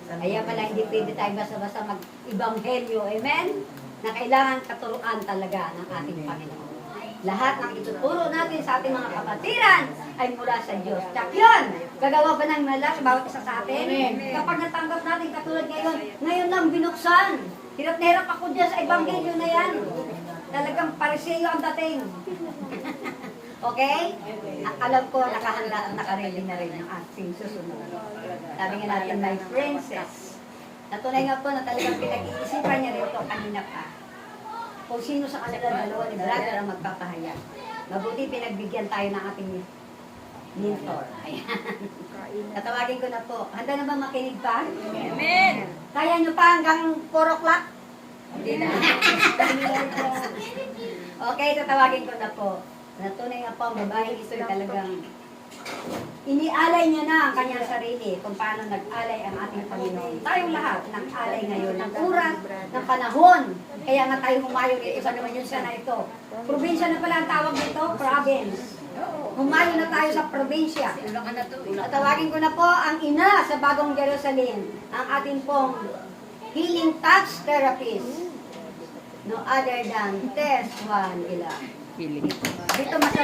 Kaya pala hindi pwede tayo basta-basta mag-ibanghelyo. Amen? Na kailangan katuruan talaga ng ating Panginoon. Lahat ng ituturo natin sa ating mga kapatiran ay mula sa Diyos. Tsak yun! Gagawa ba ng mala sa bawat isa sa atin? Kapag natanggap natin katulad ngayon lang binuksan. Hirap na hirap ako dyan sa ebanghelyo na yan. Talagang pariseyo ang dating. Okay? Alam ko, nakahanda at nakaredy na rin ang ating susunod. Sabi nga natin, my princess. Natunay nga po na talagang pinag-iisipan niya rin ito kanina pa. Kung sino sa kanila dalawa ni brother ang magpapahayag. Mabuti pinagbigyan tayo ng ating mentor. Ayan. Tatawagin ko na po. Handa na ba makinig pa? Amen. Kaya nyo pa hanggang 4 o'clock? Hindi na. Okay, tatawagin ko na po. Natunay nga po ang babae ito talagang inialay niya na ang kanyang sarili kung paano nag-alay ang ating Panginoon. Tayong lahat nag-alay ngayon ng oras, ng panahon. Kaya nga tayo humayo dito sa naman yun sana ito. Probinsya na pala ang tawag nito, province. Humayo na tayo sa probinsya. At tawagin ko na po ang ina sa Bagong Jerusalem, ang ating pong healing touch therapist. No other than Tess Juan Ila. Dito masarap.